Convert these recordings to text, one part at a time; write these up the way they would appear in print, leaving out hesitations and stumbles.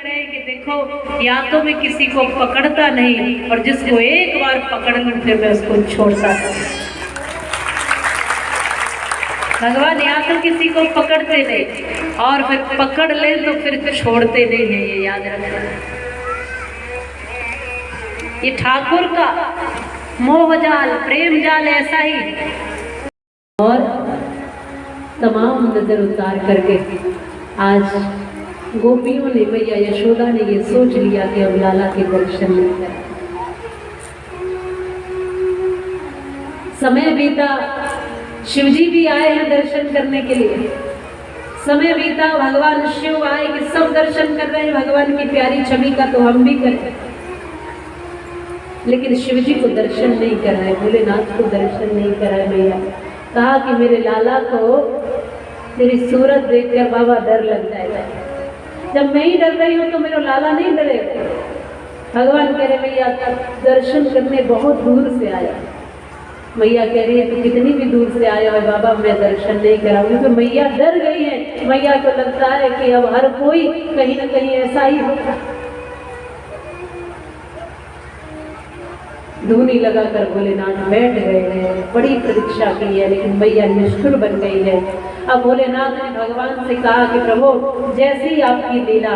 रहे कि देखो या तो मैं किसी को पकड़ता नहीं और जिसको एक बार पकड़ लूं फिर मैं उसको छोड़ता नहीं। भगवान या तो किसी को पकड़ते नहीं और फिर पकड़ ले तो फिर छोड़ते नहीं है, ये याद रखना। ये ठाकुर का मोह जाल, प्रेम जाल ऐसा ही। और तमाम नजर उतार करके आज गोपियों ने, मैया यशोदा ने ये सोच लिया कि अब लाला के दर्शन नहीं करें। समय बीता, शिवजी भी आए हैं दर्शन करने के लिए। समय बीता, भगवान शिव आए कि सब दर्शन कर रहे हैं भगवान की प्यारी छवि का, तो हम भी करें। लेकिन शिवजी को दर्शन नहीं कराए, भोलेनाथ को दर्शन नहीं कराए। मैया कहा कि मेरे लाला को तेरी सूरत देखकर बाबा डर लग जाएगा। जब मैं ही डर रही हूँ तो मेरा लाला नहीं डरेगा। भगवान कह रहे मैया दर्शन करने बहुत दूर से आया। मैया कह रही है तो कितनी भी दूर से आया है बाबा, मैं दर्शन नहीं कराऊंगी। तो मैया डर गई है। मैया को लगता है कि अब हर कोई कहीं ना कहीं ऐसा ही होगा। धूनी लगाकर भोलेनाथ बैठ गए हैं। बड़ी प्रतीक्षा की है लेकिन मैया निष्ठुर बन गई है। अब भोलेनाथ ने भगवान से कहा कि प्रभु जैसी आपकी लीला,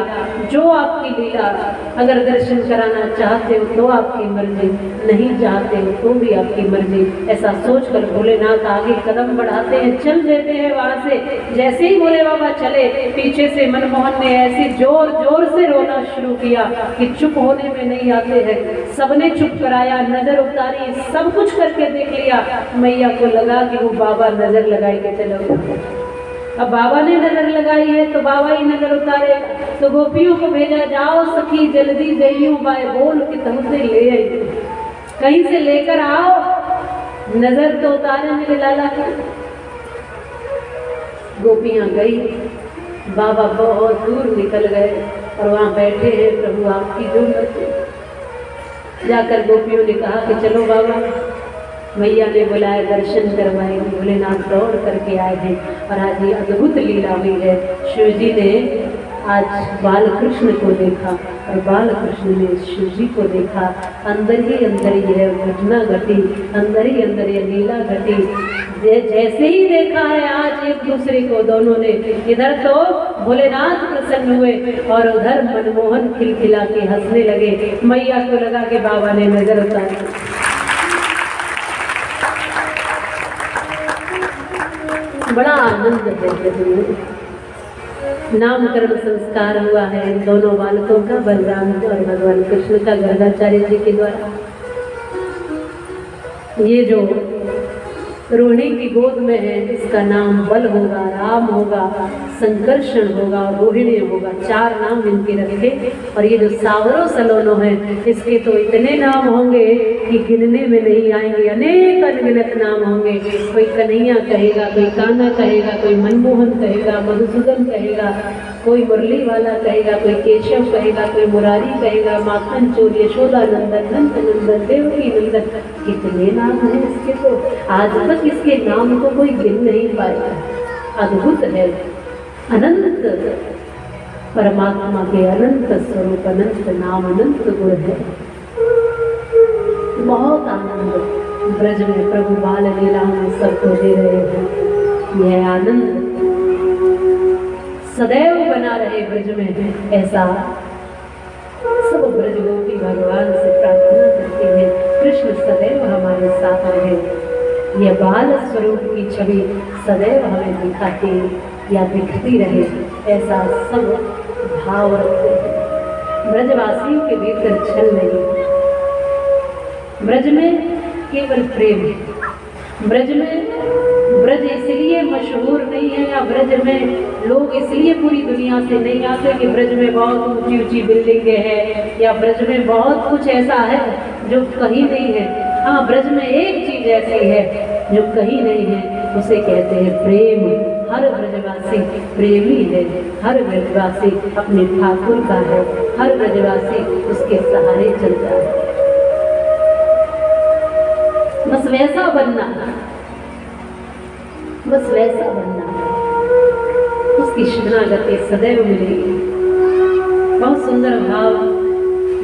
जो आपकी लीला, अगर दर्शन कराना चाहते हो तो आपकी मर्जी, नहीं चाहते हो तो भी आपकी मर्जी। ऐसा सोचकर भोलेनाथ आगे कदम बढ़ाते हैं, चल देते हैं वहां से। जैसे ही भोले बाबा चले, पीछे से मनमोहन ने ऐसे जोर जोर से रोना शुरू किया कि चुप होने में नहीं आते हैं। सबने चुप कराया, नजर उतारी, सब कुछ करके देख लिया। मैया को लगा कि वो बाबा नजर लगाई के चलो। अब बाबा ने नजर लगाई है तो बाबा ही नजर उतारे। तो गोपियों को भेजा, जाओ सखी जल्दी जइयो बाय बोल कि तुमसे ले आई, कहीं से लेकर आओ, नजर तो उतारे मेरे लाला की। गोपियां गई, बाबा बहुत दूर निकल गए और वहां बैठे हैं। प्रभु आपकी जो मर्जी। जाकर गोपियों ने कहा कि चलो बाबा, मैया ने बुलाया, दर्शन करवाए। भोलेनाथ दौड़ करके आए हैं और आज ये अद्भुत लीला हुई है। शिवजी ने आज बाल कृष्ण को देखा और बाल कृष्ण ने शिवजी को देखा। अंदर ही अंदर ये घटना घटी, अंदर ही अंदर ये लीला घटी। जैसे ही देखा है आज एक दूसरे को दोनों ने, इधर तो भोलेनाथ प्रसन्न हुए और उधर मनमोहन खिलखिला के हंसने लगे। मैया को लगा कि बाबा ने नजर उतारी। बड़ा आनंद है। नामकरण संस्कार हुआ है इन दोनों बालकों का, बलराम और भगवान कृष्ण का, गर्गाचार्य जी के द्वारा। ये जो रोहिणी की गोद में है इसका नाम बल होगा, राम होगा, संकर्षण होगा और रोहिणी होगा। 4 नाम इनके रखे। और ये जो सावरो सलोनो है इसके तो इतने नाम होंगे कि गिनने में नहीं आएंगे। अनेक अनगिनत नाम होंगे। कोई कन्हैया कहेगा, कोई कान्हा कहेगा, कोई मनमोहन कहेगा, मधुसूदन कहेगा, कोई मुरली वाला कहेगा, कोई केशव कहेगा, कोई मुरारी कहेगा, माखन चोर, यशोदा नंदन, नंद नंदन, देवकी नंदन। कितने नाम हैं इसके, तो आज तक इसके नाम को कोई गिन नहीं पाएगा। अद्भुत है। अनंत परमात्मा के अनंत स्वरूप, अनंत नाम, अनंत गुण है। बहुत आनंद ब्रज में प्रभु बाल लीला में सबको दे रहे हैं। यह आनंद सदैव बना रहे ब्रज में, ऐसा सब ब्रज गोपी भगवान से प्रार्थना करते हैं। कृष्ण सदैव हमारे साथ रहे, यह बाल स्वरूप की छवि सदैव हमें दिखाती या दिखती रहे, ऐसा सब भाव रखते हैं। ब्रजवासियों के भीतर छल नहीं। ब्रज में केवल प्रेम। ब्रज इसलिए मशहूर नहीं है या ब्रज में लोग इसलिए पूरी दुनिया से नहीं आते कि ब्रज में बहुत ऊंची ऊंची बिल्डिंगें हैं या ब्रज में बहुत कुछ ऐसा है जो कहीं नहीं है। हाँ, ब्रज में एक चीज ऐसी है जो कहीं नहीं है, उसे कहते हैं प्रेम। हर ब्रजवासी प्रेमी है, हर ब्रजवासी अपने ठाकुर का है, हर ब्रजवासी उसके सहारे चलता है। बस वैसा बनना, बस वैसा बनना, उसकी शरणागति सदैव मिलेगी। बहुत सुंदर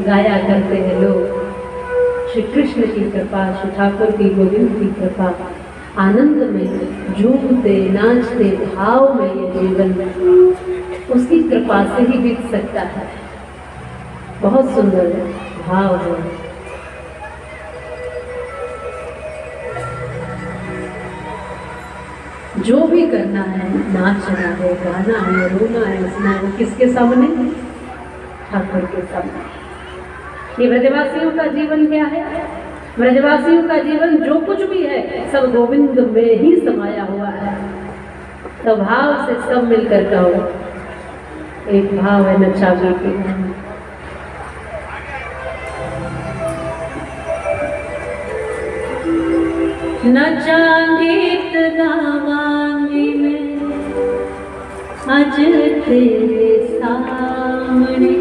गाया करते हैं लोग। श्री कृष्ण की कृपा, श्री ठाकुर की गोविंद की कृपा, आनंद में झूमते नाचते भाव में ये जीवन उसकी कृपा से ही बीत सकता है। बहुत सुंदर भाव है। जो भी करना है, नाचना है, गाना है, रोना है, हंसना है, किसके सामने? ठाकुर के सामने। ये ब्रजवासियों का जीवन क्या है? ब्रजवासियों का जीवन जो कुछ भी है सब गोविंद में ही समाया हुआ है। तो भाव से सब मिलकर कहो, एक भाव है नचा बेटी। नचा गीत गावांगी मैं आज तेरे सामने,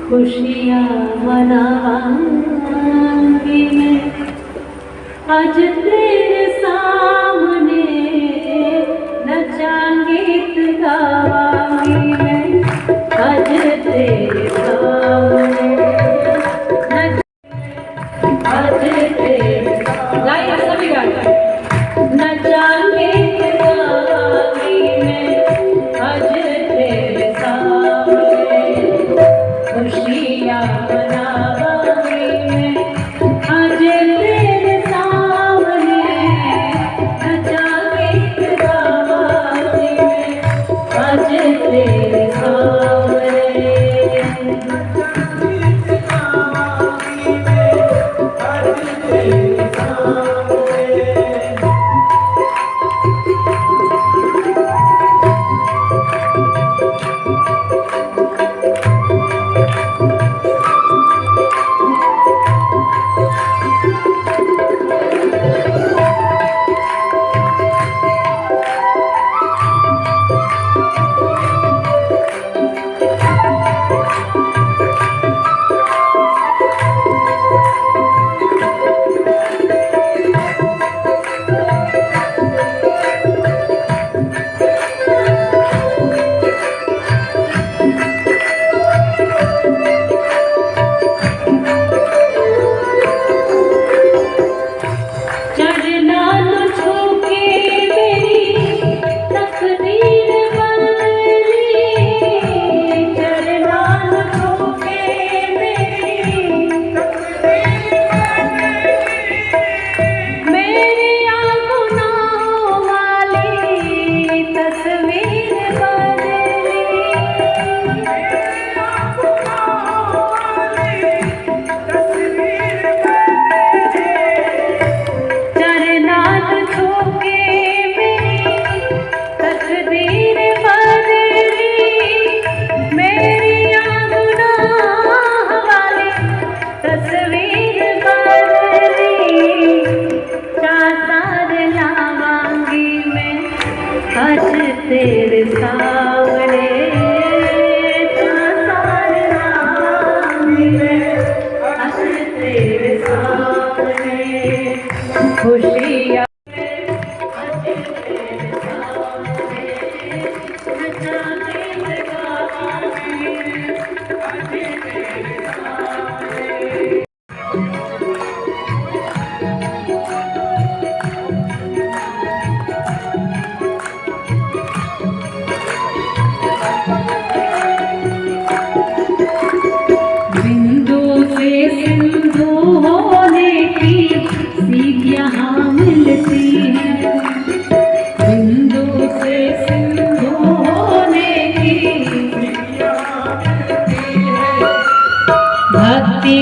खुशियाँ मनावांगी मैं आज तेरे सामने, नचा गीत गावांगी मैं आज तेरे सामने, आज तेरे गाइए सभी गाइए। नचा गीत गावांगी मैं आज तेरे सामने, खुशियाँ मनावांगी मैं आज तेरे सामने, नचा गीत गावांगी मैं आज तेरे सामने। तेरे सामने तेरे सामने खुशियाँ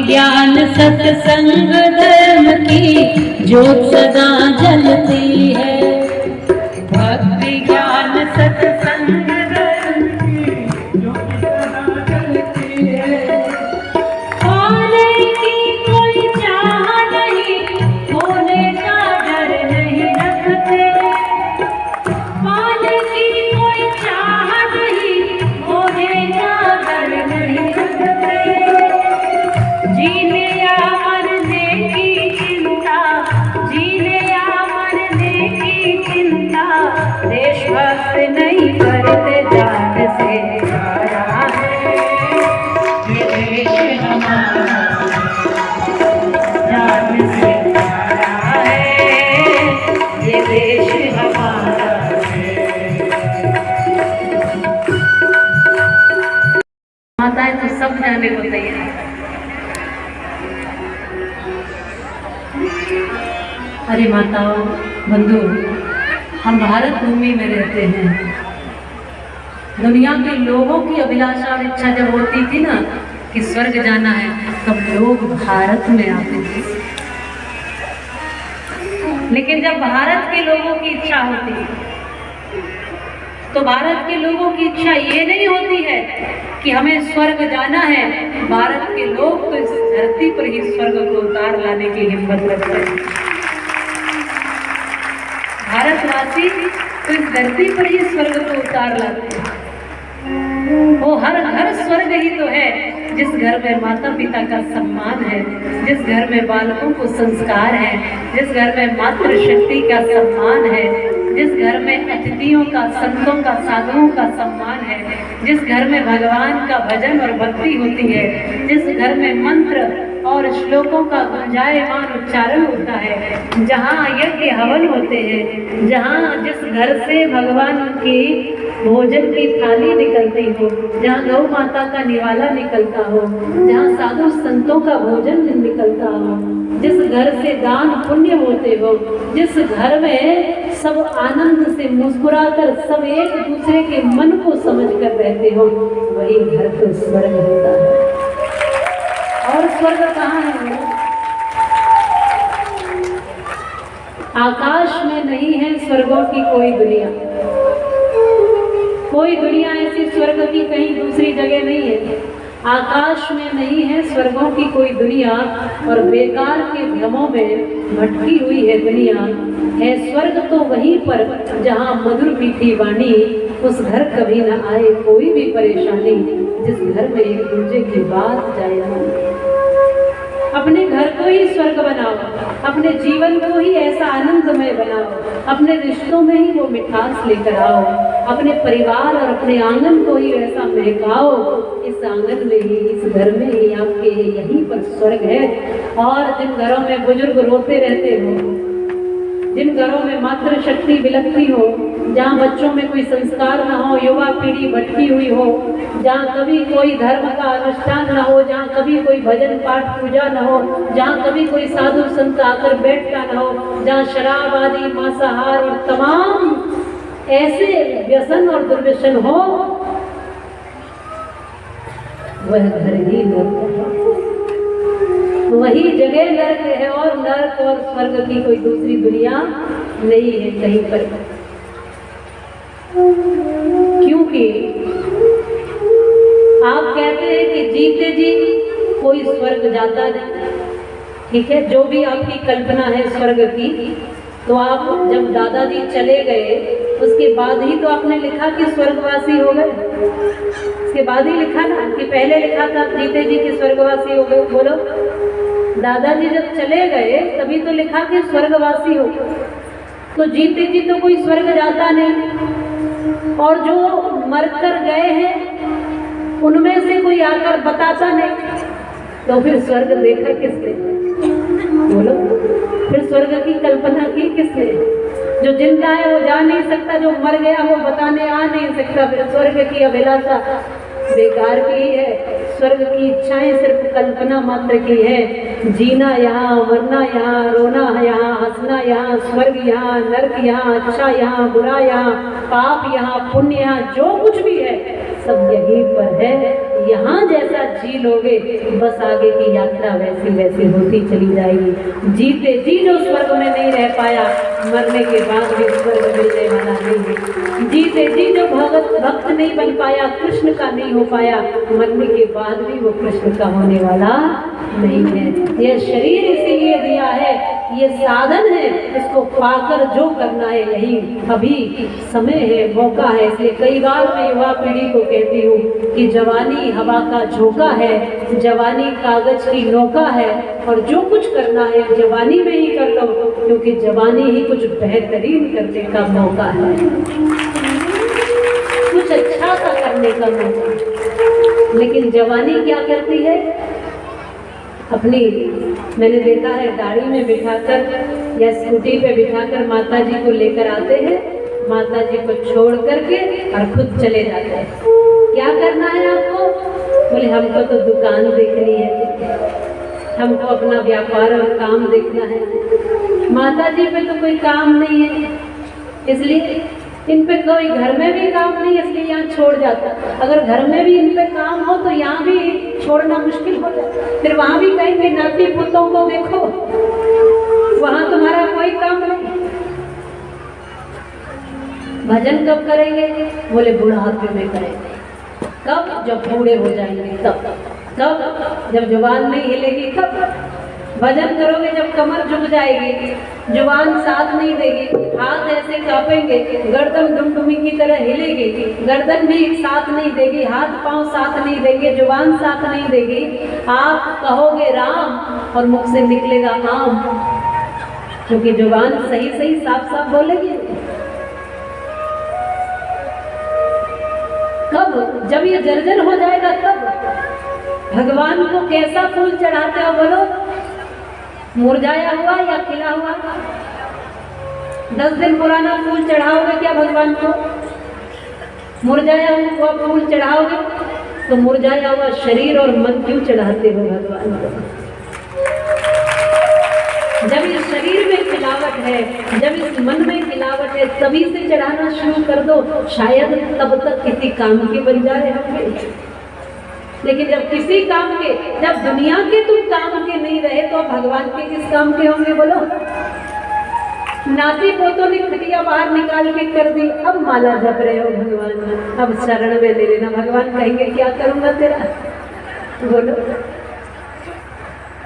ज्ञान सत्संग धर्म की ज्योत सदा जलती है। भक्ति ज्ञान सत्संग धर्म की ज्योत सदा जलती है। होने की कोई चाह नहीं, होने का डर नहीं रखते। होने की कोई चाह नहीं, होने का डर नहीं रखते। जीने या मरने की चिंता, जीने या मरने की माताएं तो सब जाने को तैयार। अरे माताओं, बंधु, हम भारत भूमि में रहते हैं। दुनिया के लोगों की अभिलाषा और इच्छा जब होती थी ना कि स्वर्ग जाना है, तब लोग भारत में आते थे। लेकिन जब भारत के लोगों की इच्छा होती है, तो भारत के लोगों की इच्छा ये नहीं होती है कि हमें स्वर्ग जाना है। भारत के लोग तो इस धरती पर ही स्वर्ग को उतार लाने की हिम्मत रखते हैं। भारतवासी तो इस धरती पर ही स्वर्ग को उतार लाते हैं। वो हर घर स्वर्ग ही तो है जिस घर में माता पिता का सम्मान है, जिस घर में बालकों को संस्कार है, जिस घर में मातृशक्ति का सम्मान है, जिस घर में अतिथियों का, संतों का, साधुओं का सम्मान है, जिस घर में भगवान का भजन और भक्ति होती है, जिस घर में मंत्र और श्लोकों का गुंजायमान उच्चारण होता है, जहाँ यज्ञ हवन होते हैं, जहाँ जिस घर से भगवान की भोजन की थाली निकलती हो, जहाँ गौ माता का निवाला निकलता हो, जहाँ साधु संतों का भोजन निकलता हो, जिस घर से दान पुण्य होते हो, जिस घर में सब आनंद से मुस्कुराकर सब एक दूसरे के मन को समझकर रहते हो, वही घर तो स्वर्ग होता है। और स्वर्ग कहाँ है? आकाश में नहीं है स्वर्गों की कोई दुनिया। कोई दुनिया ऐसी स्वर्ग की कहीं दूसरी जगह नहीं है। आकाश में नहीं है स्वर्गों की कोई दुनिया, और बेकार के भ्रमों में भटकी हुई है दुनिया। है स्वर्ग तो वहीं पर जहाँ मधुर मीठी वाणी, उस घर कभी न आए कोई भी परेशानी, जिस घर में एक दूसरे की बात जाए ना। अपने घर को ही स्वर्ग बनाओ, अपने जीवन को ही ऐसा आनंदमय बनाओ, अपने रिश्तों में ही वो मिठास लेकर आओ, अपने परिवार और अपने आंगन को ही ऐसा महकाओ। इस आंगन में ही, इस घर में ही आपके यहीं पर स्वर्ग है। और जिन घरों में बुजुर्ग रोते रहते हो, जिन घरों में मातृशक्ति बिलखती हो, जहाँ बच्चों में कोई संस्कार न हो, युवा पीढ़ी भटकी हुई हो, जहाँ कभी कोई धर्म का अनुष्ठान न हो, जहाँ कभी कोई भजन पाठ पूजा न हो, जहाँ कभी कोई साधु संत आकर बैठता न हो, जहाँ शराब आदि, मांसाहार और तमाम ऐसे व्यसन और दुर्व्यसन हो, वह घर ही नर्क है। वही जगह नर्क है, और नर्क और स्वर्ग की कोई दूसरी दुनिया नहीं है कहीं पर। क्योंकि आप कहते हैं कि जीते जी कोई स्वर्ग जाता नहीं, ठीक है, जो भी आपकी कल्पना है स्वर्ग की, तो आप जब दादाजी चले गए उसके बाद ही तो आपने लिखा कि स्वर्गवासी हो गए। उसके बाद ही लिखा ना, कि पहले लिखा था जीते जी कि स्वर्गवासी हो गए। बोलो, दादाजी जब चले गए तभी तो लिखा कि स्वर्गवासी हो। तो जीते जी तो कोई स्वर्ग जाता नहीं, और जो मरकर गए हैं उनमें से कोई आकर बताता नहीं, तो फिर स्वर्ग देखा किसने? बोलो, फिर स्वर्ग की कल्पना की किसने? जो जिंदा है वो जा नहीं सकता, जो मर गया वो बताने आ नहीं सकता। फिर स्वर्ग की अभिलाषा बेकार की है। स्वर्ग की इच्छाएं सिर्फ कल्पना मात्र की है। जीना यहाँ, मरना यहाँ, रोना यहाँ, हंसना यहाँ, स्वर्ग यहाँ, नर्क यहाँ, अच्छा यहाँ, बुरा यहाँ, पाप यहाँ, पुण्य यहाँ, जो कुछ भी है सब यहीं पर है। यहाँ जैसा जी लोगे, बस आगे की यात्रा वैसी वैसी होती चली जाएगी। जीते जी जो स्वर्ग में नहीं रह पाया, मरने के बाद भी स्वर्ग मिलने वाला नहीं है। जीते जी जो भक्त नहीं बन पाया, कृष्ण का नहीं हो पाया, मरने के बाद भी वो कृष्ण का होने वाला नहीं है। यह शरीर इसीलिए दिया है, ये साधन है, इसको पाकर जो करना है यही अभी समय है, मौका है। इसलिए कई बार मैं युवा पीढ़ी को कहती हूँ कि जवानी हवा का झोंका है, जवानी कागज की नौका है, और जो कुछ करना है जवानी में ही कर लो, क्योंकि जवानी ही कुछ बेहतरीन करने का मौका है, कुछ अच्छा सा करने का मौका। लेकिन जवानी क्या करती है? अपनी, मैंने देखा है, गाड़ी में बिठाकर या स्कूटी पे बिठाकर माता जी को लेकर आते हैं, माता जी को छोड़ करके और खुद चले जाते हैं। क्या करना है आपको? बोले बोले हमको तो दुकान देखनी है, हमको अपना व्यापार और काम देखना है। माता जी पे तो कोई काम नहीं है, इसलिए इन पे कोई घर में भी काम नहीं, इसलिए यहाँ छोड़ जाता। अगर घर में भी इन पे काम हो तो यहाँ भी छोड़ना मुश्किल हो जाता। फिर वहाँ भी कहेंगे नाती पुतों को देखो, वहाँ तुम्हारा कोई काम नहीं। भजन कब करेंगे? बोले बुढ़ापे में करेंगे। कब? जब बूढ़े हो जाएंगे तब। कब? जब जुबान नहीं हिलेगी तब। भजन करोगे जब कमर झुक जाएगी, जुबान साथ नहीं देगी, हाथ ऐसे कांपेंगे, गर्दन डुमडुमी की तरह हिलेगी, गर्दन भी साथ नहीं देगी, हाथ पांव साथ नहीं देंगे, जुबान साथ नहीं देगी। आप कहोगे राम और मुख से निकलेगा आम, क्योंकि जुबान सही सही साफ साफ बोलेगी। कब? जब ये जर्जर हो जाएगा तब। भगवान को कैसा फूल चढ़ाते हो बोलो? मुरझाया हुआ या खिला हुआ? 10 दिन पुराना फूल चढ़ाओगे क्या भगवान को? मुरझाया हुआ फूल चढ़ाओगे तो मुरझाया हुआ शरीर और मन क्यों चढ़ाते हो भगवान को? जब इस शरीर में खिलावट है, जब इस मन में खिलावट है, तभी से चढ़ाना शुरू कर दो, शायद तब तक किसी काम के बन जाए होंगे। लेकिन जब किसी काम के, जब दुनिया के तुम काम के नहीं रहे तो भगवान के किस काम के होंगे बोलो? नाती पोतों ने खटिया बाहर निकाल के कर दी, अब माला जप रहे हो भगवान, अब शरण में ले लेना। भगवान कहेंगे क्या करूंगा तेरा? बोलो।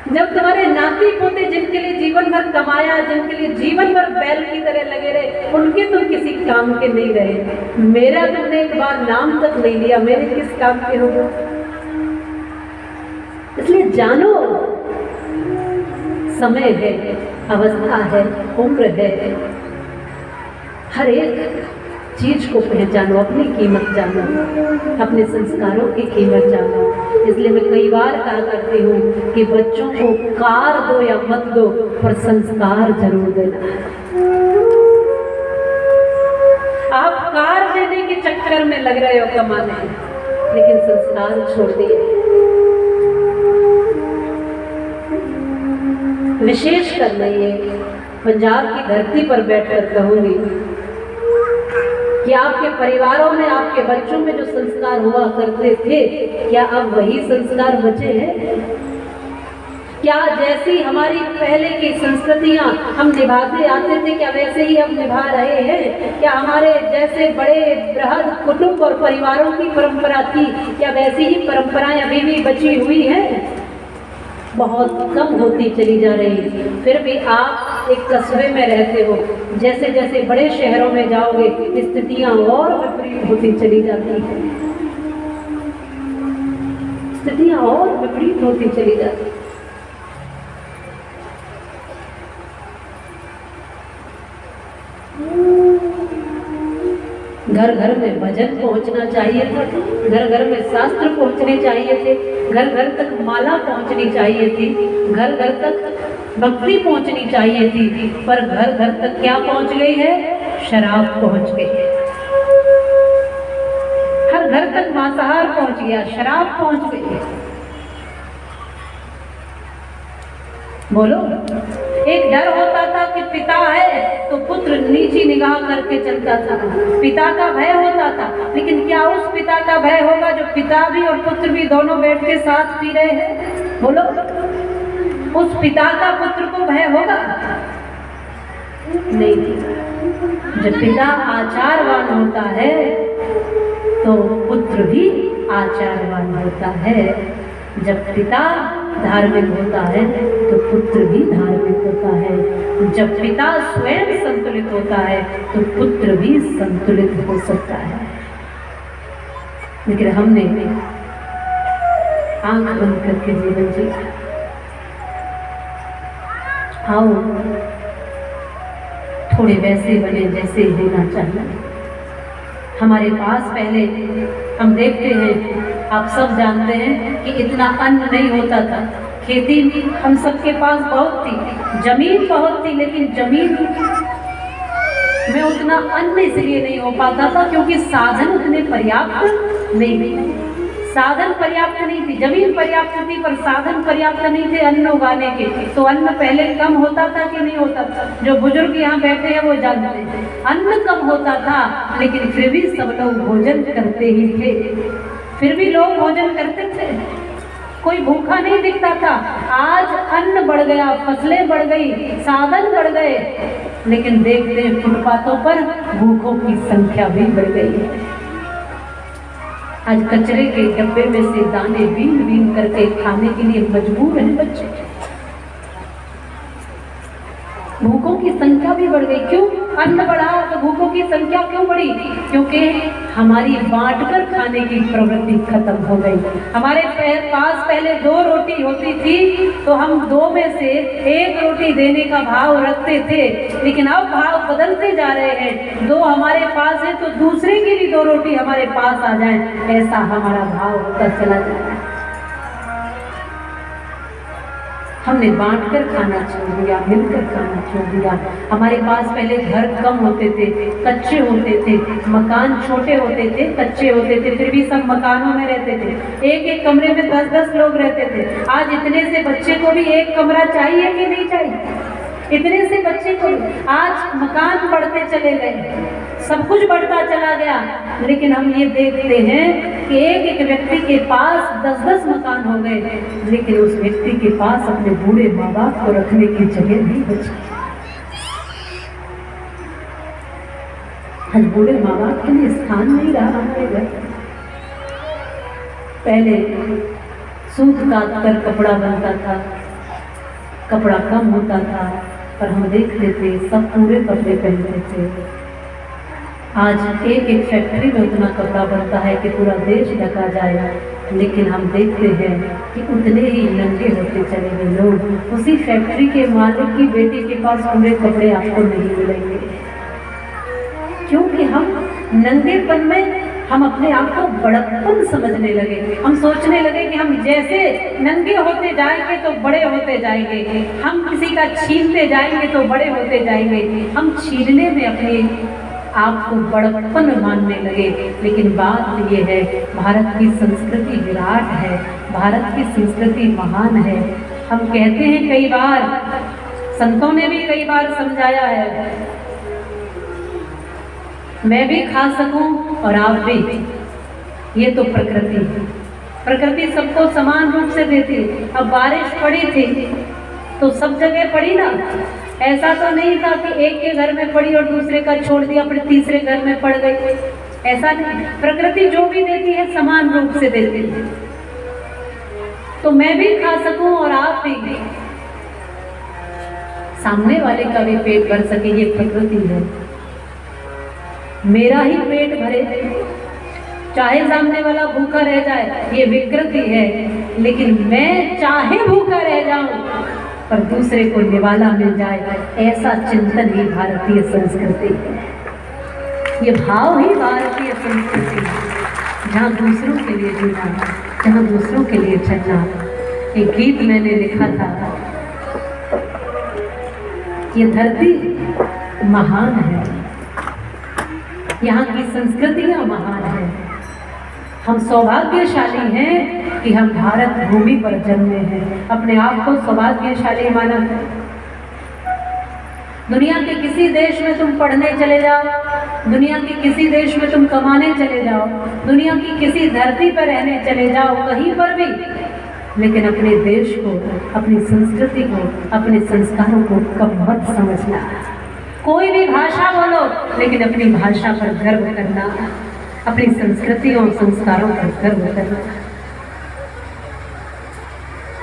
जब तुम्हारे नाती पोते जिनके लिए जीवन भर कमाया, जिनके लिए जीवन भर बैल की तरह लगे रहे, उनके तुम किसी काम के नहीं रहे। मेरा तुमने एक बार नाम तक नहीं लिया, मेरे किस काम के हो? इसलिए जानो, समय है, अवस्था है, उम्र है, हर एक चीज को पहचानो, अपनी कीमत जानो, अपने संस्कारों की कीमत जानो। इसलिए मैं कई बार कहा करती हूँ कि बच्चों को कार दो या मत दो, पर संस्कार जरूर देना। आप कार देने के चक्कर में लग रहे हो कमाने, लेकिन संस्कार छोड़ दिए। विशेष कर मैं ये पंजाब की धरती पर बैठकर कहूंगी कि आपके परिवारों में, आपके बच्चों में जो संस्कार हुआ करते थे, क्या अब वही संस्कार बचे हैं? क्या जैसी हमारी पहले की संस्कृतियां हम निभाते आते थे, क्या वैसे ही हम निभा रहे हैं? क्या हमारे जैसे बड़े बृहद कुटुंब और परिवारों की परंपरा थी, क्या वैसी ही परंपराएं अभी भी बची हुई हैं? बहुत कम होती चली जा रही है। फिर भी आप एक कस्बे में रहते हो, जैसे जैसे बड़े शहरों में जाओगे स्थितियां और विपरीत होती चली जाती हैं, स्थितियां और विपरीत होती चली जाती हैं। घर घर में भजन पहुंचना चाहिए था, घर घर में शास्त्र पहुंचने चाहिए थे, घर घर तक माला पहुंचनी चाहिए थी, घर घर तक भक्ति पहुंचनी चाहिए थी, पर घर घर तक क्या पहुंच गई है? शराब पहुंच गई है। हर घर तक मांसाहार पहुंच गया, शराब पहुंच गई है। बोलो। एक डर होता था कि पिता है तो पुत्र नीची निगाह करके चलता था, पिता का भय होता था। लेकिन क्या उस पिता का भय होगा जो पिता भी और पुत्र भी दोनों बैठ के साथ पी रहे हैं? बोलो। उस पिता का पुत्र को भय होगा? नहीं। जब पिता आचारवान होता है तो पुत्र भी आचारवान होता है। जब पिता धार्मिक होता है तो पुत्र भी धार्मिक होता है। जब पिता स्वयं संतुलित होता है तो पुत्र भी संतुलित हो सकता है। लेकिन हमने आंख बंद करके जीवन जिया। आओ थोड़े वैसे बने जैसे होना चाहिए। हमारे पास पहले हम देखते हैं, आप सब जानते हैं कि इतना अन्न नहीं होता था। खेती हम सबके पास बहुत थी, जमीन बहुत थी, लेकिन जमीन में उतना अन्न इसलिए नहीं हो पाता था क्योंकि साधन उतने पर्याप्त नहीं थे। साधन पर्याप्त नहीं थी, जमीन पर्याप्त थी पर साधन पर्याप्त नहीं थे अन्न उगाने के। तो अन्न पहले कम होता था कि नहीं होता था? जो बुजुर्ग यहाँ बैठे हैं वो जानते हैं, अन्न कम होता था लेकिन फिर भी सब लोग भोजन करते ही थे, फिर भी लोग भोजन करते थे, कोई भूखा नहीं दिखता था। आज अन्न बढ़ गया, फसलें बढ़ गई, साधन बढ़ गए, लेकिन देखते हैं फुटपाथों पर भूखों की संख्या भी बढ़ गई है। आज कचरे के डब्बे में से दाने बीन बीन करके खाने के लिए मजबूर हैं बच्चे। भूखों की संख्या भी बढ़ गई। क्यों? अन्न बढ़ा तो भूखों की संख्या क्यों बढ़ी? क्योंकि हमारी बांटकर खाने की प्रवृत्ति खत्म हो गई। हमारे पास पहले 2 रोटी होती थी तो हम 2 में से 1 रोटी देने का भाव रखते थे, लेकिन अब भाव बदलते जा रहे हैं। 2 हमारे पास है तो दूसरे की भी 2 रोटी हमारे पास आ जाए, ऐसा हमारा भाव होता चला जा रहा है। हमने बांटकर खाना छोड़ दिया, मिलकर खाना छोड़ दिया। हमारे पास पहले घर कम होते थे, कच्चे होते थे, मकान छोटे होते थे, कच्चे होते थे, फिर भी सब मकानों में रहते थे। एक एक कमरे में 10-10 लोग रहते थे। आज इतने से बच्चे को भी एक कमरा चाहिए कि नहीं चाहिए? इतने से बच्चे को आज मकान बढ़ते चले गए, सब कुछ बढ़ता चला गया, लेकिन हम ये देखते हैं कि एक एक व्यक्ति के पास 10-10 मकान हो गए, लेकिन उस व्यक्ति के पास अपने बूढ़े माँ बाप को रखने की जगह नहीं बची। आज बूढ़े माँ बाप के लिए स्थान नहीं रहा हमारे घर। पहले सूत काट कर कपड़ा बनता था, कपड़ा कम होता था पर हम देखते थे सब पूरे कपड़े पहनते थे। आज एक एक फैक्ट्री में उतना कपड़ा बनता है कि पूरा देश ढका जाए, लेकिन हम देखते हैं कि उतने ही नंगे होते चले गए लोग। उसी फैक्ट्री के मालिक की बेटी के पास पूरे कपड़े आपको नहीं मिलेंगे, क्योंकि हम नंगेपन में हम अपने आप को बड़प्पन समझने लगे। हम सोचने लगे कि हम जैसे नंगे होते जाएंगे तो बड़े होते जाएंगे, हम किसी का छीनते जाएंगे तो बड़े होते जाएंगे। हम छीनने में अपने आप को बड़प्पन मानने लगे। लेकिन बात यह है, भारत की संस्कृति विराट है, भारत की संस्कृति महान है। हम कहते हैं कई बार, संतों ने भी कई बार समझाया है, मैं भी खा सकूं और आप भी, ये तो प्रकृति है। प्रकृति सबको समान रूप से देती है। अब बारिश पड़ी थी तो सब जगह पड़ी ना, ऐसा तो नहीं था कि एक के घर में पड़ी और दूसरे का छोड़ दिया फिर तीसरे घर में पड़ गई, ऐसा नहीं। प्रकृति जो भी देती है समान रूप से देती है। तो मैं भी खा सकूं और आप भी, सामने वाले का भी पेट भर सके, ये प्रकृति है। मेरा ही पेट भरे चाहे सामने वाला भूखा रह जाए, ये विकृति है। लेकिन मैं चाहे भूखा रह जाऊं पर दूसरे को निवाला मिल जाए, ऐसा चिंतन ही भारतीय संस्कृति है। ये भाव ही भारतीय संस्कृति है, जहाँ दूसरों के लिए जीना, जहाँ दूसरों के लिए चलना। एक गीत मैंने लिखा था, ये धरती महान है, यहाँ की संस्कृतियाँ महान हैं। हम सौभाग्यशाली हैं कि हम भारत भूमि पर जन्मे हैं। अपने आप को सौभाग्यशाली माना है। दुनिया के किसी देश में तुम पढ़ने चले जाओ, दुनिया के किसी देश में तुम कमाने चले जाओ, दुनिया की किसी धरती पर रहने चले जाओ, कहीं पर भी, लेकिन अपने देश को, अपनी संस्कृति को, अपने संस्कारों को कब मत समझना। कोई भी भाषा बोलो लेकिन अपनी भाषा पर गर्व करना, अपनी संस्कृति और संस्कारों पर गर्व करना।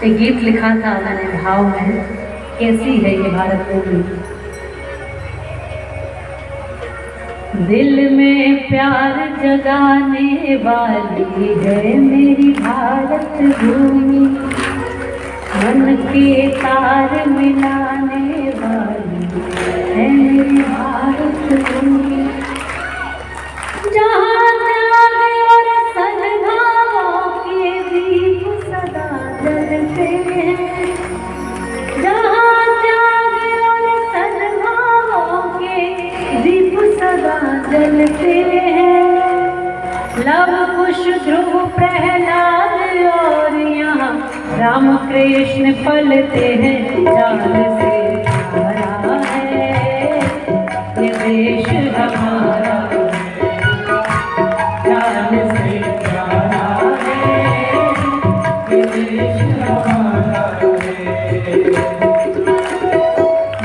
एक गीत लिखा था मैंने भाव में, कैसी है ये भारत भूमि। दिल में प्यार जगाने वाली है मेरी भारत भूमि, मन के तार मिलाने वाली है मेरी भारत भूमि। जहाँ त्याग और सद्भावों के दीप सदा जलते हैं, जहाँ त्याग और सद्भावों के दीप सदा जलते हैं। लव कुश ध्रुव प्रहलाद राम कृष्ण पलते हैं जान से प्यारा है ये देश हमारा, जान से प्यारा है ये देश हमारा है।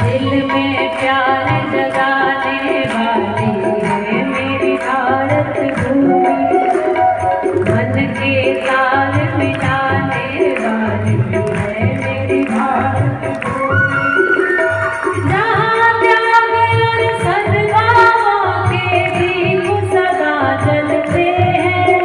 दिल में प्यार जगाने वाली है मेरी भारत भूमि, मन के ताल मिटाने वाली है मेरी भारत भूमि। जहाँ त्याग और सद्भावों के दीप सदा जलते हैं,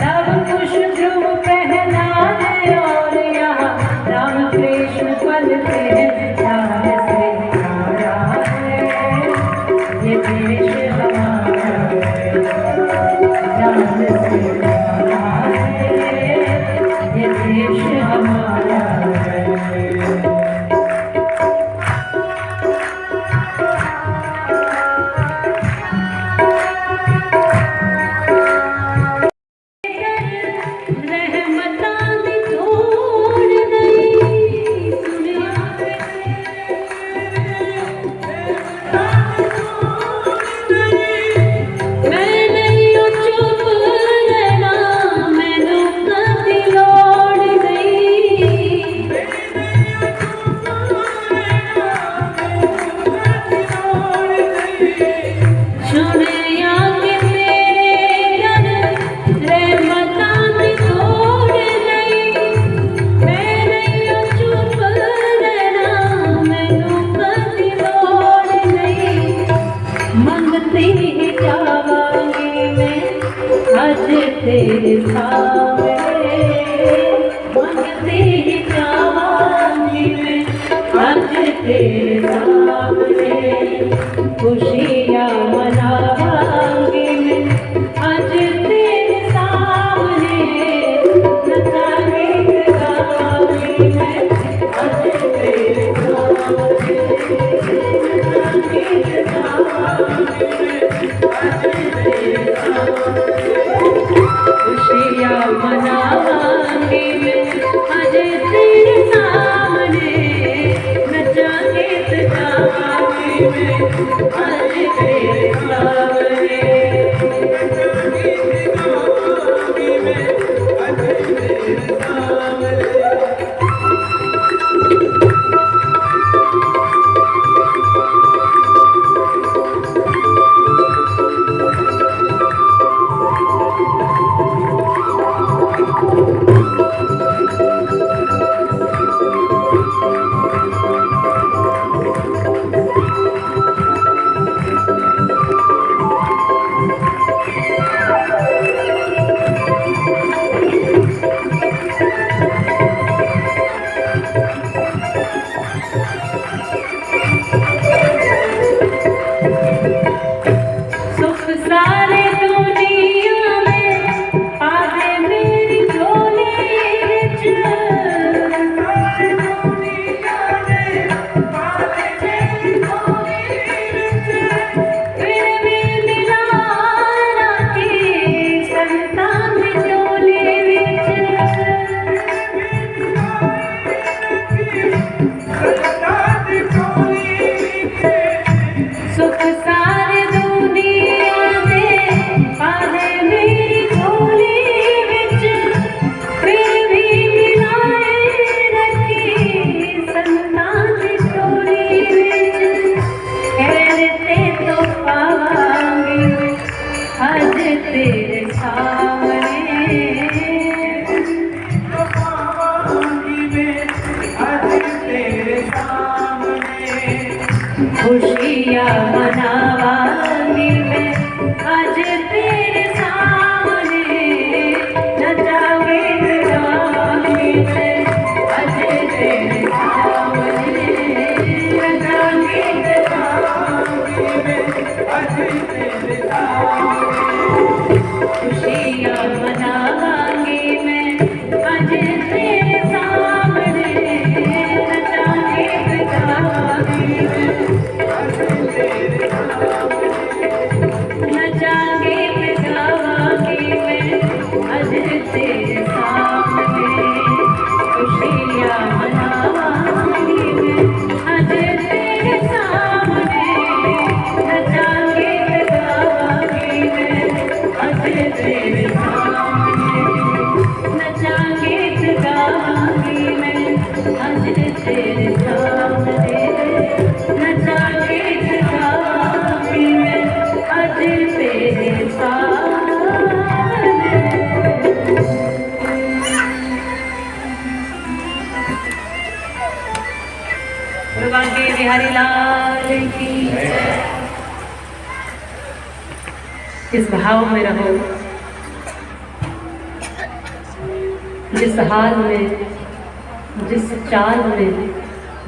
लव कुश ध्रुव प्रहलाद और यहाँ राम कृष्ण पलते हैं जान से प्यारा है ये देश हमारा है, जान से प्यारा है ये देश हमारा है। रहमतां दी तोड़ नहीं दुनिया मैं नहीं चुप रहना, मैनू कदी लोड़ नहीं। सुनिया कि तेरे घर रहमतां दी तोड़ नहीं, मैं नहीं चुप रहना, मैनू कदी लोड़ नहीं। मंगती ही जावांगी मैं आज तेरे सामने, मंगती ही जावांगी मैं आज तेरे सामने, खुशियाँ मनावांगी मैं आज तेरे सामने, नचा गीत गावांगी मैं आज तेरे सामने, नचा गीत गावांगी खुशियाँ मनावांगी मैं आज तेरे सामने, नचा गीत गावांगी मैं आज तेरे सामने। सुख सारे दुनिया में आवे मेरी झोली विच, फिर भी मिला राखी संतान दी झोली विच। सुख सारे दुनिया दे आवे मेरी झोली विच, फिर भी मिलाए रखी संतान दी झोली विच। खैर ते तो पावांगी आज तेरे सामने, खुशियाँ मनावांगी मैं आज तेरे सामने, नचा गीत गावांगी मैं आज तेरे सामने, नचा गीत गावांगी मैं आज तेरे सामने, खुशियाँ मनावांगी मैं आज तेरे सामने, नचा गीत गावांगी मैं नचा गीत गावांगी मैं आज तेरे सामने। बिहारी लाल की। इस भाव में रहो, जिस हाल में, जिस चाल में,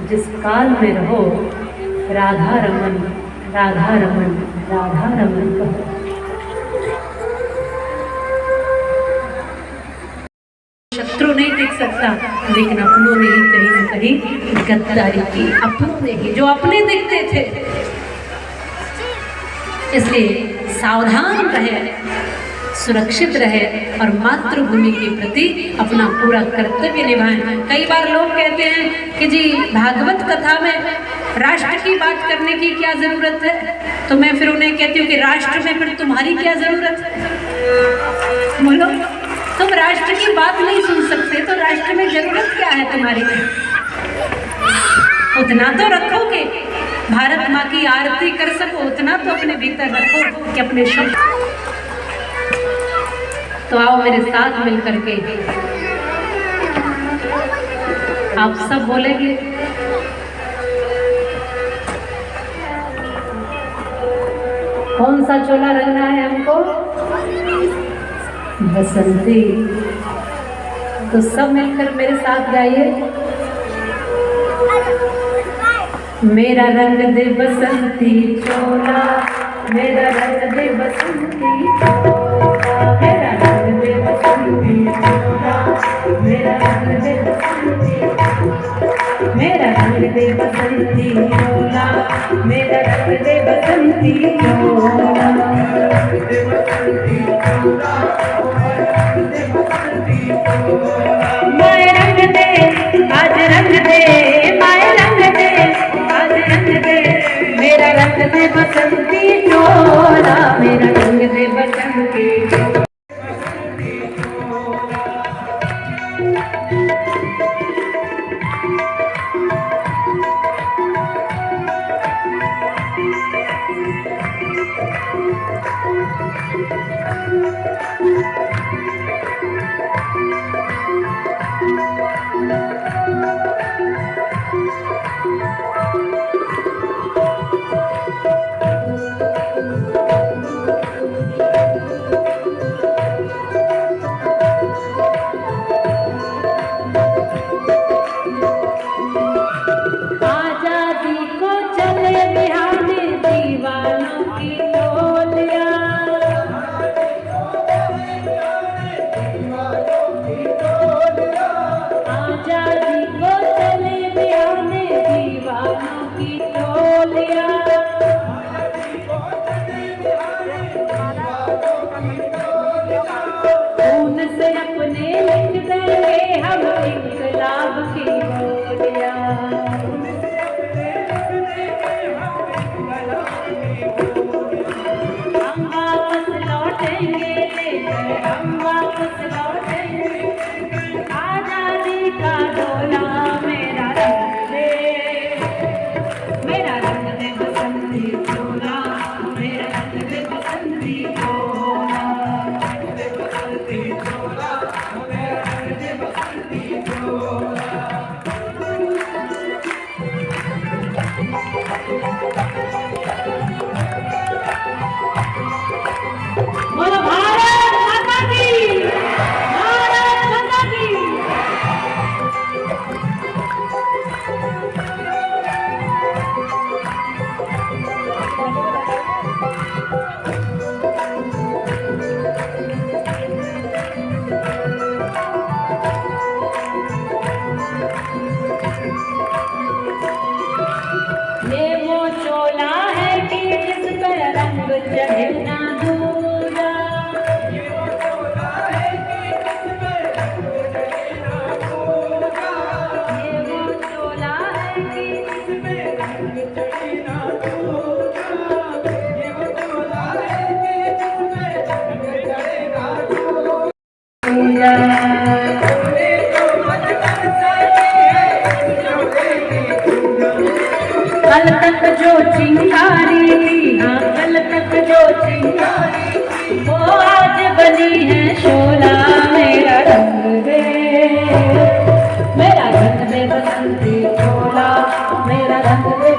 जिस काल में रहो, राधा रमन राधा रमन राधा रमन कहो। शत्रु नहीं देख सकता, लेकिन अपनों ने ही कहीं ना कहीं गद्दारी की, अपनों ने ही, जो अपने दिखते थे। इसलिए सावधान रहे, सुरक्षित रहे और मातृभूमि के प्रति अपना पूरा कर्तव्य निभाएं। कई बार लोग कहते हैं कि जी भागवत कथा में राष्ट्र की बात करने की क्या जरूरत है, तो मैं फिर उन्हें कहती हूँ कि राष्ट्र में फिर तुम्हारी क्या जरूरत है। बोलो, तुम राष्ट्र की बात नहीं सुन सकते तो राष्ट्र में जरूरत क्या है तुम्हारी? उतना तो रखो कि भारत माँ की आरती कर सको, उतना तो अपने भीतर रखो कि अपने शब्द। तो आओ मेरे साथ मिलकर के आप सब बोलेंगे, कौन सा चोला रंगना है हमको? बसंती। तो सब मिलकर मेरे साथ गाइए, मेरा रंग दे बसंती चोला, मेरा रंग दे बसंती चोला, मेरा रंग दे बसंती चोला, मेरा रंग दे बसंती, मेरा रंग दे बसंती चोला, मेरा रंग दे बसंती चोला। माय रंग दे, आज रंग दे, माय रंग दे, आज रंग दे, मेरा रंग दे बसंती चोला, मेरा रंग दे बसंती चोला। कल तक जो चिंगारी थी, हाँ कल तक जो चिंगारी थी, वो आज बनी है शोला। मेरा रंग दे, मेरा रंग दे बसंती चोला, मेरा रंग दे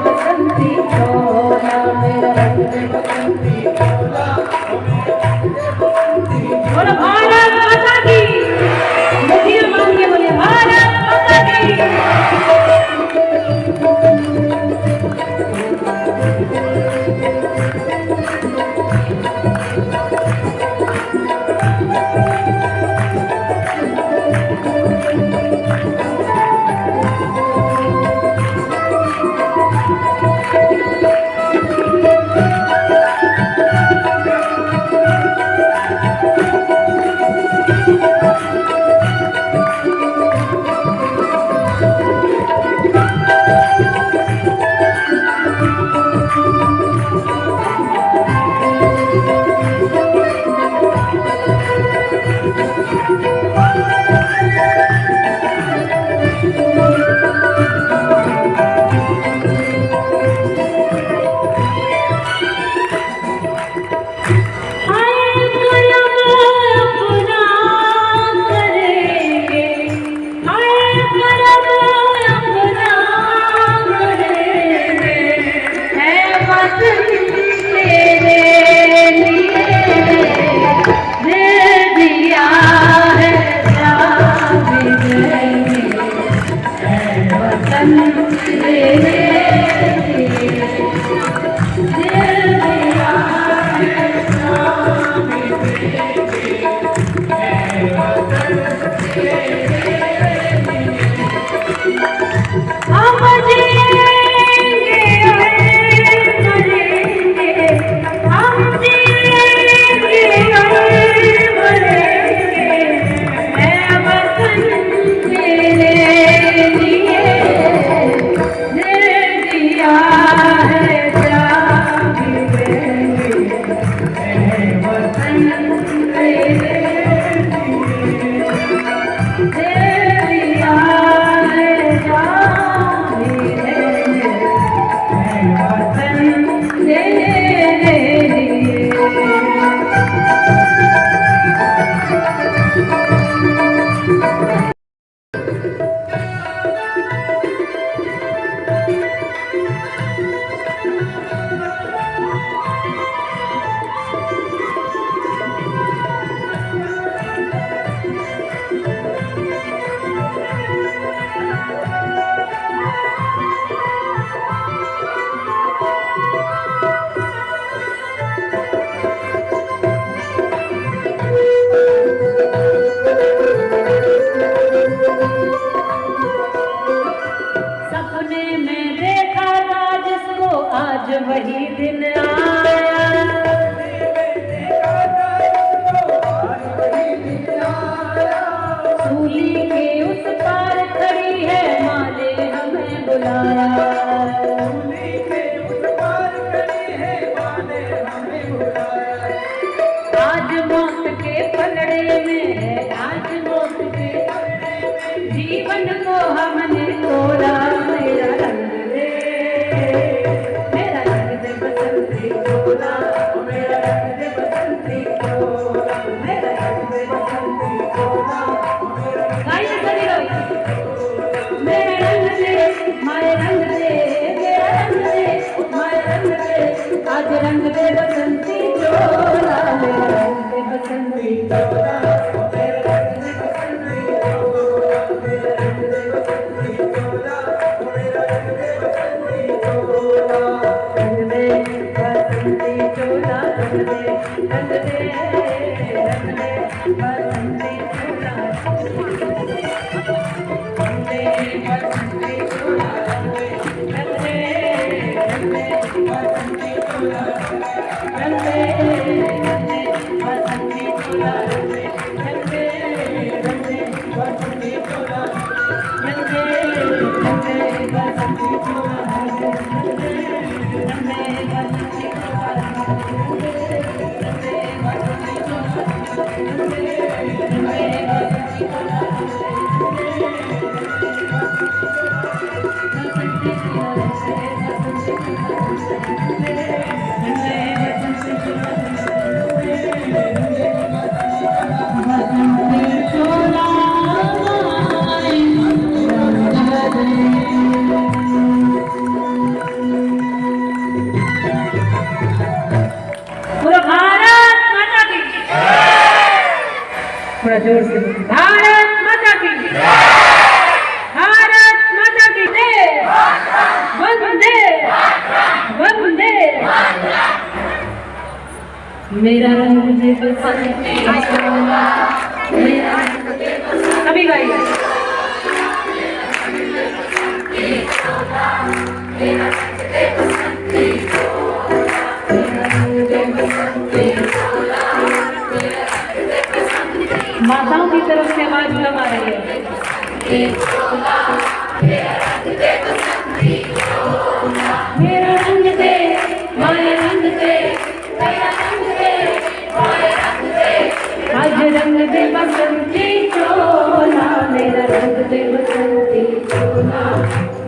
आज वही दिन आया, सूली के उस पार खड़ी है माँ ने हमें बुलाया, आज मौत के पलड़े में है, आज मौत के जीवन को हमने तोड़ा, मेरा रंग दे, मेरा रंग दे बसंती तोड़ा, मेरा रंग दे बसंती तोड़ा, मेरा रंग दे बसंती तोड़ा, गाइए सभी लोग, मेरा रंग दे, मारे रंग दे, मेरा रंग दे, मारे रंग दे, आज रंग दे बसंती तोड़ा, मेरा रंग दे बसंती तोड़ा, मेरा रंग दे बसंती तोड़ा, मेरा रंग दे बसंती तोड़ा, मेरा रंग दे बसंती तोड़ा, रंग दे बसंती तोड़ा, रंग दे, रंग दे, रंग दे बसंती तोड़ा, रंग दे बसंती तोड़ा, रंग दे, रंग दे बसंती तोड़ा, रंग दे, रंग दे बसंती तोड़ा, रंग दे, रंग दे, रंग दे बसंती तोड़ा, रंग दे, रंग दे बसंती तोड़ा, रंग दे, रंग दे, रंग दे बसंती तोड़ा, रंग दे, रंग दे बसंती तोड़ा, रंग दे, रंग दे बसंती तोड़ा, पूरा भारत माता की, थोड़ा जोर से भारत माता की, भारत माता की जय, वंदे वंदे, मेरा रंग दे बसंती तोड़ा, मेरा रंग दे बसंती, सभी गाइए, मेरा रंग दे बसंती तोड़ा, मेरा रंग दे बसंती तोड़ा, मेरा रंग दे बसंती, माताओं की तरफ से आवाज कम आ रही है, मेरा रंग दे बसंती तोड़ा, मेरा रंग दे, मारे रंग दे, मेरा रंग दे, मारे रंग दे, आज रंग दे बसंती तोड़ा, मेरा रंग दे बसंती तोड़ा,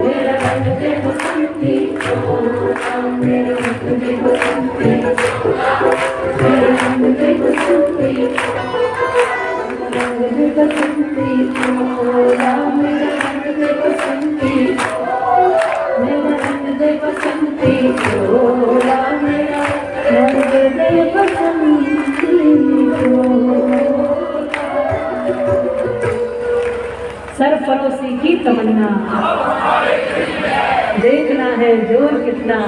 मेरा रंग दे बसंती तोड़ा, मेरा रंग दे बसंती तोड़ा, मेरा रंग दे बसंती तोड़ा, रंग दे बसंती तोड़ा, मेरा रंग दे बसंती, मेरा रंग दे बसंती तोड़ा, मेरा रंग दे बसंती तोड़ा। सरफरोशी की तमन्ना, देखना है जोर कितना,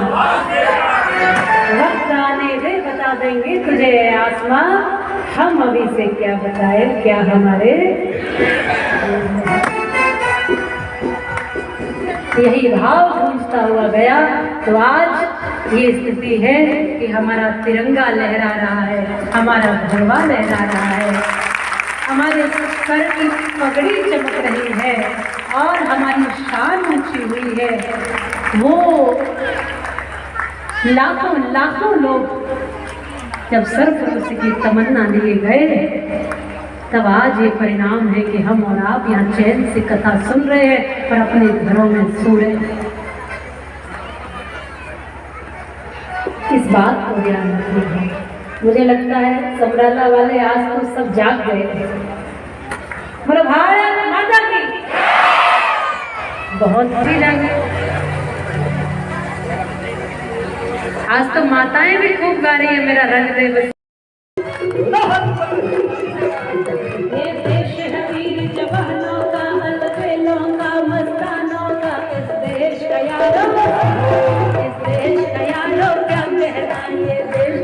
वक्त आने दे बता देंगे तुझे आसमां, हम अभी से क्या बताए क्या हमारे, यही भाव गूंजता हुआ गया, तो आज ये स्थिति है कि हमारा तिरंगा लहरा रहा है, हमारा भगवा लहरा रहा है, हमारे सर की पगड़ी चमक रही है और हमारी शान ऊंची हुई है। वो लाखों लाखों लोग जब सरफरोशी की तमन्ना लिए गए, तब आज ये परिणाम है कि हम और आप यहाँ चैन से कथा सुन रहे हैं और अपने घरों में सो रहे हैं। इस बात को ध्यान रखिए। मुझे लगता है समराला वाले आज तो सब जाग गए थे। बोलो भारत माता की। बहुत भी लगे। आज तो माताएं भी खूब गा रही है मेरा रंग दे बस। ये देश है वीर जवानों का, अलबेलों का, मस्तानों का, इस देश का यारो, इस देश का यारो क्या कहना ये देश।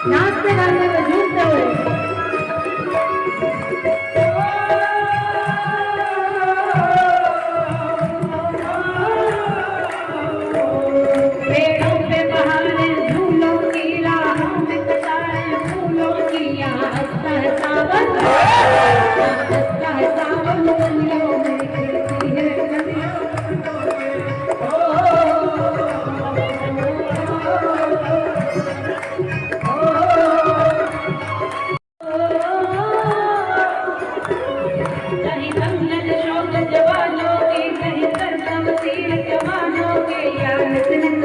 नाचते गाते तो झूमते हुए पेड़ों पे बहारे झूलों की, राहों में कतारें फूलों की, यहाँ हंसता है सावन, हंसता है सावन, गलियों में खिलती है कलियां। कहीं संगल शौक जवानों के, कहीं सरगम तीर जवानों के, या नित नित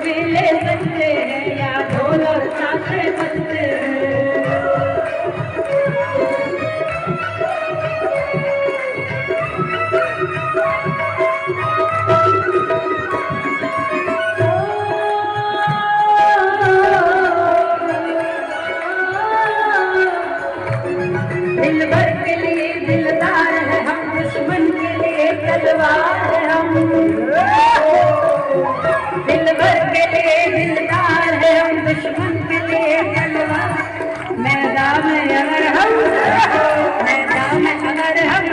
मेले सजते हैं, या ढोल और ताशे बजते हैं। दिल भर के लिए दिलदार है हम, दुश्मन के लिए तलवार है हम। दिल भर के लिए दिलदार है हम, दुश्मन के लिए तलवार। मैदान में अगर हम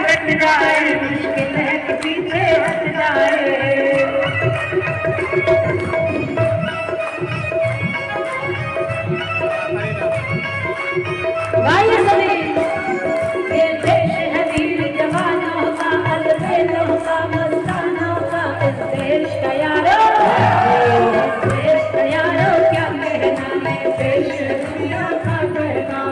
डट जाए, मुश्किल है कि पीछे हट जाए। गाइए सभी। ये देश है वीर जवानों का, अलबेलों का, मस्तानों का, इस देश का यारो, इस देश का यारो क्या कहना है, देश दुनिया का कहना।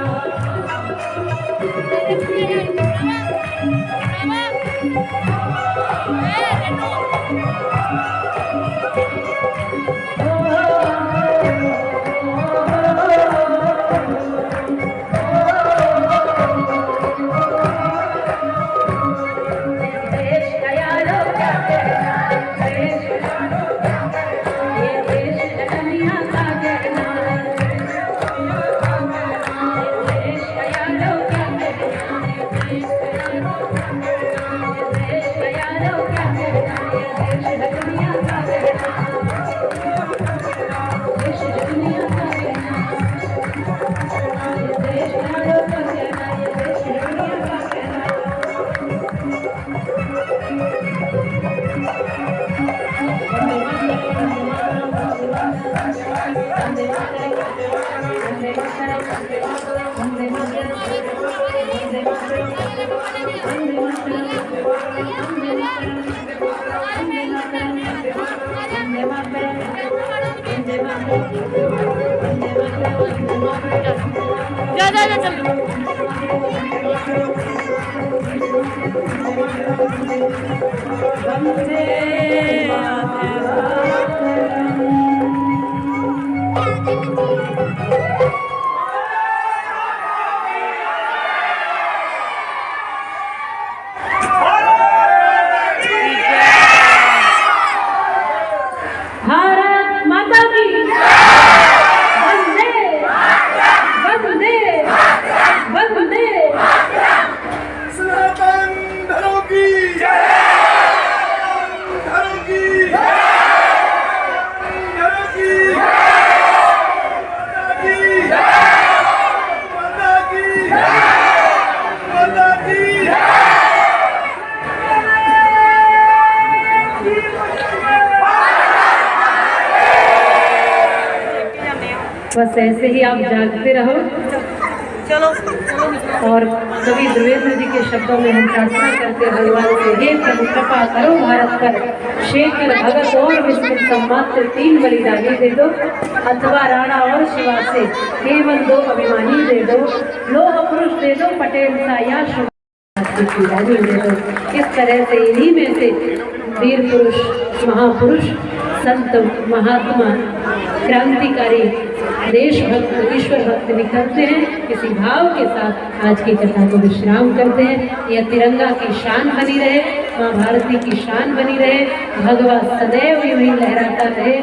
भारत माता की वंदे वंदे वंदे। सनातन धर्म की जय, धर्म की जय, धर्म की जय, माता की जय, माता की जय। बस ऐसे ही आप जागते रहो। और कवि देवेंद्र जी के शब्दों में हम प्रार्थना करते हैं भगवान से, हे प्रभु कृपा करो भारत पर, शेखर भगत और विस्मित सम्मात्र 3 बलिदानी दे दो, अथवा राणा और शिवा से केवल 2 अभिमानी दे दो, लोह पुरुष दे दो पटेल सा या शिवाजी दे दो। इस तरह से इन्हीं में से वीर पुरुष, महापुरुष, संत, महात्मा, क्रांतिकारी, देशभक्त, ईश्वर भक्त निकलते हैं। इसी भाव के साथ आज की कथा को विश्राम करते हैं। यह तिरंगा की शान बनी रहे, माँ भारती की शान बनी रहे, भगवा सदैव यूं ही लहराता रहे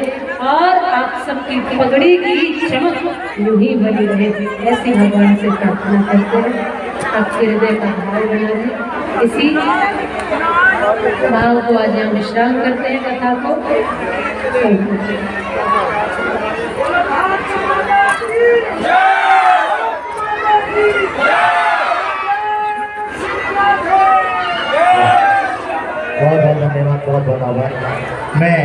और आप सबकी पगड़ी की चमक यूं ही बनी रहे, ऐसी भगवान से प्रार्थना करते हैं। आपके हृदय का भाव बना रहे, इसी भाव को आज हम विश्राम करते हैं कथा को। बहुत बहुत धन्यवाद, बहुत बहुत आभार। मैं